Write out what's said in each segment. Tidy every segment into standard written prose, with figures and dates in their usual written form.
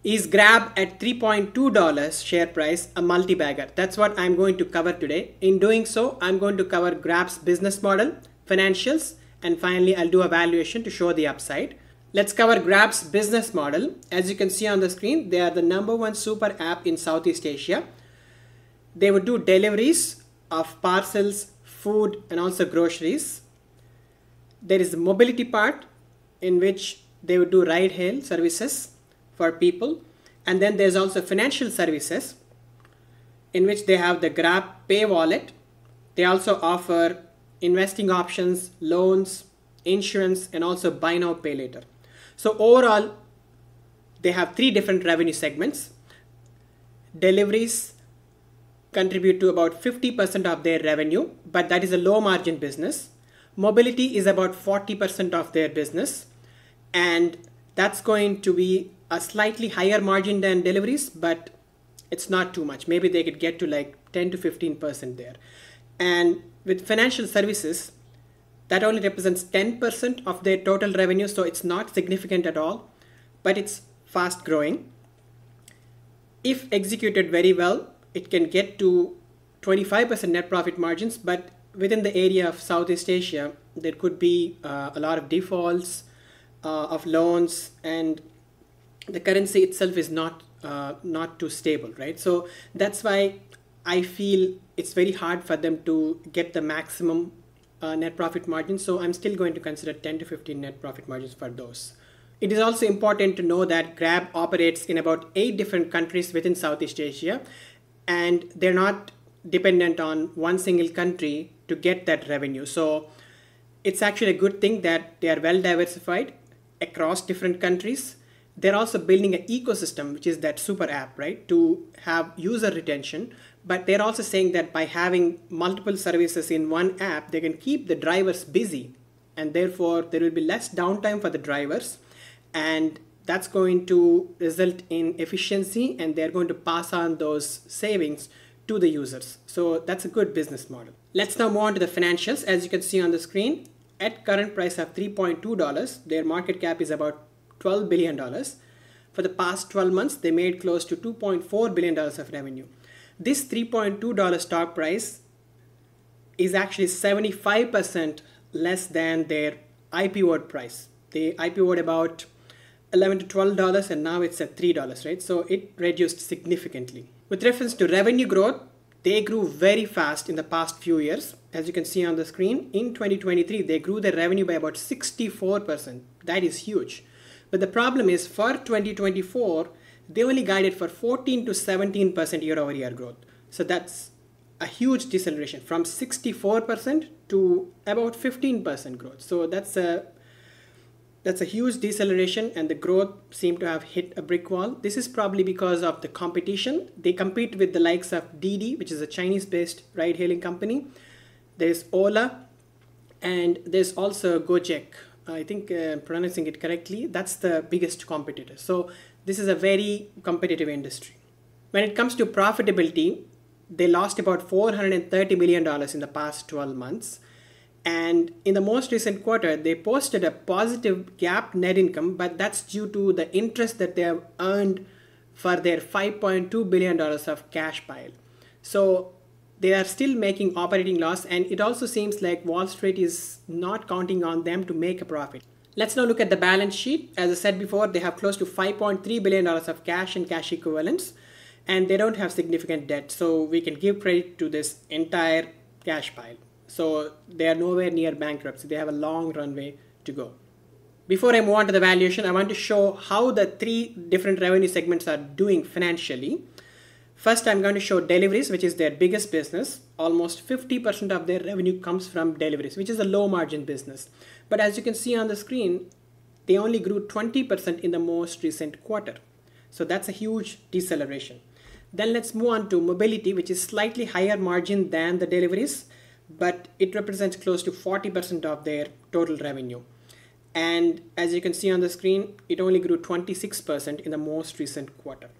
Is Grab at $3.2 share price a multi-bagger? That's what I'm going to cover today. In doing so, I'm going to cover Grab's business model, financials, and finally I'll do a valuation to show the upside. Let's cover Grab's business model. As you can see on the screen, they are the #1 super app in Southeast Asia. They would do deliveries of parcels, food, and also groceries. There is the mobility part in which they would do ride-hail services for people, and then there's also financial services in which they have the Grab Pay wallet. They also offer investing options, loans, insurance, and also buy now pay later. So overall, they have 3 different revenue segments. Deliveries contribute to about 50% of their revenue, but that is a low margin business. Mobility is about 40% of their business, and that's going to be a slightly higher margin than deliveries, but it's not too much. Maybe they could get to like 10 to 15% there. And with financial services, that only represents 10% of their total revenue, so it's not significant at all, but it's fast growing. If executed very well, it can get to 25% net profit margins, but within the area of Southeast Asia, there could be a lot of defaults of loans, and the currency itself is not too stable, right? So that's why I feel it's very hard for them to get the maximum net profit margin. So I'm still going to consider 10 to 15 net profit margins for those. It is also important to know that Grab operates in about 8 different countries within Southeast Asia, and they're not dependent on one single country to get that revenue. So it's actually a good thing that they are well diversified across different countries. They're also building an ecosystem, which is that super app, right, to have user retention. But they're also saying that by having multiple services in one app, they can keep the drivers busy, and therefore there will be less downtime for the drivers, and that's going to result in efficiency, and they're going to pass on those savings to the users. So that's a good business model. Let's now move on to the financials. As you can see on the screen, at current price of $3.2, their market cap is about $12 billion. For the past 12 months, they made close to $2.4 billion of revenue. This $3.2 stock price is actually 75% less than their IPO price. They IPO'd about $11 to $12, and now it's at $3, right? So it reduced significantly. With reference to revenue growth, they grew very fast in the past few years. As you can see on the screen, in 2023, they grew their revenue by about 64%. That is huge. But the problem is for 2024, they only guided for 14 to 17% year-over-year growth. So that's a huge deceleration from 64% to about 15% growth. So that's a huge deceleration, and the growth seemed to have hit a brick wall. This is probably because of the competition. They compete with the likes of Didi, which is a Chinese-based ride-hailing company. There's Ola, and there's also Gojek. I think pronouncing it correctly, that's the biggest competitor. So this is a very competitive industry. When it comes to profitability, they lost about $430 million in the past 12 months. And in the most recent quarter, they posted a positive GAAP net income, but that's due to the interest that they have earned for their $5.2 billion of cash pile. So they are still making operating loss, and it also seems like Wall Street is not counting on them to make a profit. Let's now look at the balance sheet. As I said before, they have close to $5.3 billion of cash and cash equivalents, and they don't have significant debt. So we can give credit to this entire cash pile. So they are nowhere near bankruptcy. They have a long runway to go. Before I move on to the valuation, I want to show how the 3 different revenue segments are doing financially. First, I'm going to show deliveries, which is their biggest business. Almost 50% of their revenue comes from deliveries, which is a low margin business. But as you can see on the screen, they only grew 20% in the most recent quarter. So that's a huge deceleration. Then let's move on to mobility, which is slightly higher margin than the deliveries, but it represents close to 40% of their total revenue. And as you can see on the screen, it only grew 26% in the most recent quarter.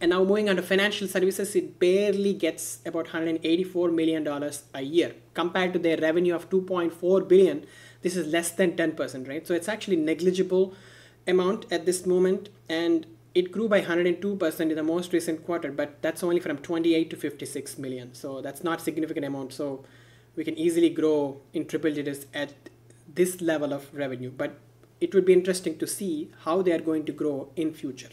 And now moving on to financial services, it barely gets about $184 million a year. Compared to their revenue of $2.4 billion, this is less than 10%, right? So it's actually negligible amount at this moment, and it grew by 102% in the most recent quarter, but that's only from 28 to 56 million. So that's not significant amount. So we can easily grow in triple digits at this level of revenue, but it would be interesting to see how they are going to grow in future.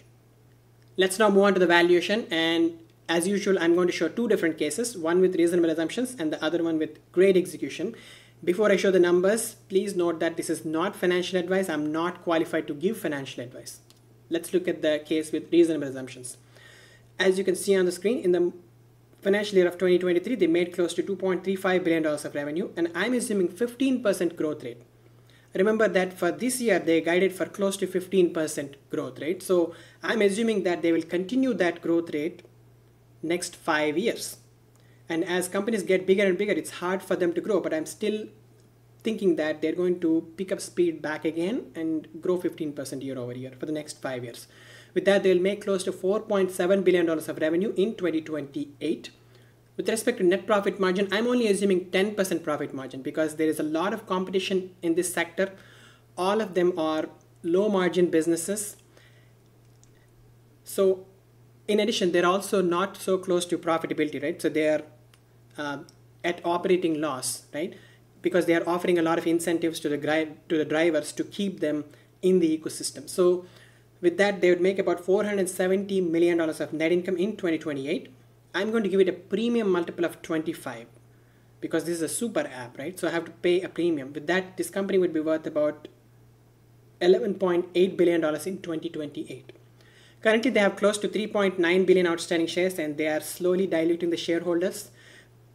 Let's now move on to the valuation, and as usual, I'm going to show two different cases, one with reasonable assumptions and the other one with great execution. Before I show the numbers, please note that this is not financial advice. I'm not qualified to give financial advice. Let's look at the case with reasonable assumptions. As you can see on the screen, in the financial year of 2023, they made close to $2.35 billion of revenue, and I'm assuming 15% growth rate. Remember that for this year, they guided for close to 15% growth rate. So I'm assuming that they will continue that growth rate next 5 years. And as companies get bigger and bigger, it's hard for them to grow, but I'm still thinking that they're going to pick up speed back again and grow 15% year over year for the next 5 years. With that, they'll make close to $4.7 billion of revenue in 2028. With respect to net profit margin, I'm only assuming 10% profit margin because there is a lot of competition in this sector. All of them are low margin businesses. So in addition, they're also not so close to profitability, right? So they're at operating loss, right? Because they are offering a lot of incentives to the drivers to keep them in the ecosystem. So with that, they would make about $470 million of net income in 2028. I'm going to give it a premium multiple of 25 because this is a super app, right? So I have to pay a premium. With that, this company would be worth about $11.8 billion in 2028. Currently, they have close to 3.9 billion outstanding shares and they are slowly diluting the shareholders.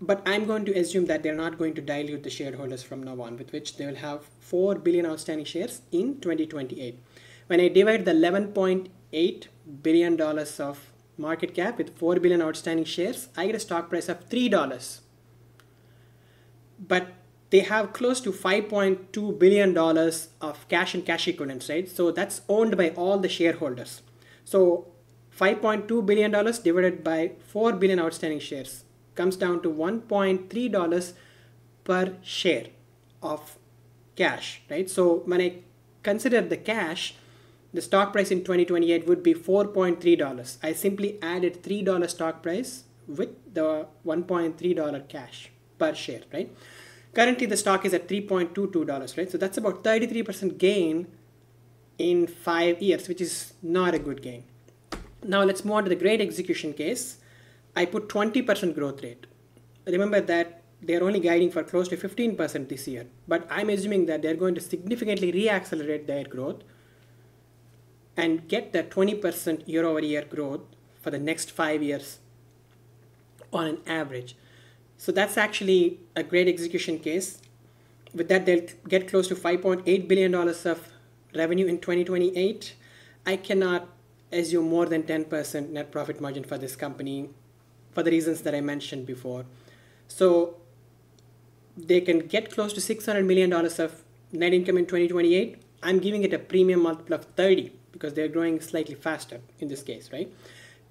But I'm going to assume that they're not going to dilute the shareholders from now on, with which they will have 4 billion outstanding shares in 2028. When I divide the $11.8 billion of market cap with 4 billion outstanding shares, I get a stock price of $3. But they have close to $5.2 billion of cash and cash equivalents, right? So that's owned by all the shareholders. So $5.2 billion divided by 4 billion outstanding shares comes down to $1.3 per share of cash, right? So when I consider the cash, the stock price in 2028 would be $4.3. I simply added $3 stock price with the $1.3 cash per share, right? Currently, the stock is at $3.22, right? So that's about 33% gain in 5 years, which is not a good gain. Now let's move on to the great execution case. I put 20% growth rate. Remember that they're only guiding for close to 15% this year, but I'm assuming that they're going to significantly reaccelerate their growth and get that 20% year over year growth for the next 5 years on an average. So that's actually a great execution case. With that, they'll get close to $5.8 billion of revenue in 2028. I cannot assume more than 10% net profit margin for this company for the reasons that I mentioned before. So they can get close to $600 million of net income in 2028. I'm giving it a premium multiple of 30 because they're growing slightly faster in this case, right?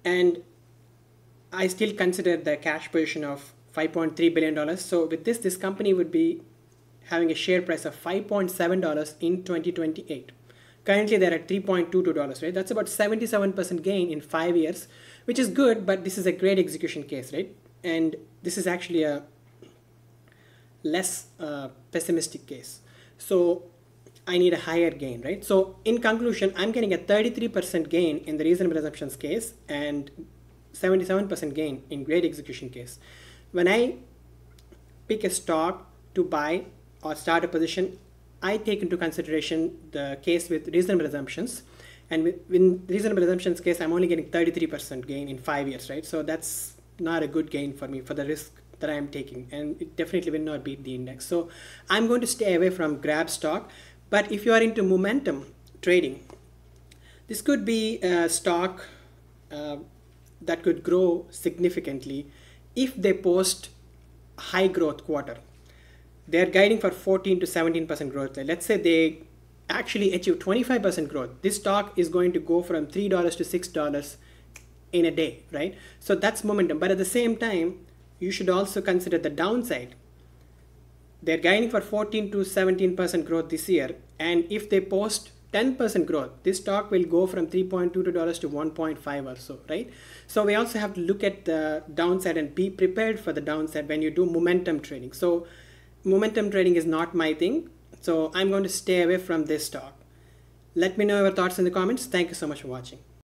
And I still consider the cash position of $5.3 billion. So with this company would be having a share price of $5.7 in 2028. Currently, they're at $3.22, right? That's about 77% gain in 5 years, which is good, but this is a great execution case, right? And this is actually a less pessimistic case. So I need a higher gain, right? So in conclusion, I'm getting a 33% gain in the reasonable assumptions case and 77% gain in great execution case. When I pick a stock to buy or start a position, I take into consideration the case with reasonable assumptions. And in reasonable assumptions case, I'm only getting 33% gain in 5 years, right? So that's not a good gain for me for the risk that I'm taking. And it definitely will not beat the index. So I'm going to stay away from grab stock. But if you are into momentum trading, this could be a stock that could grow significantly if they post high growth quarter. They're guiding for 14 to 17% growth. Let's say they actually achieve 25% growth. This stock is going to go from $3 to $6 in a day, right? So that's momentum. But at the same time, you should also consider the downside. They're guiding for 14 to 17% growth this year. And if they post 10% growth. This stock will go from $3.22 to 1.5 or so, right? So we also have to look at the downside and be prepared for the downside when you do momentum trading. So momentum trading is not my thing. So I'm going to stay away from this stock. Let me know your thoughts in the comments. Thank you so much for watching.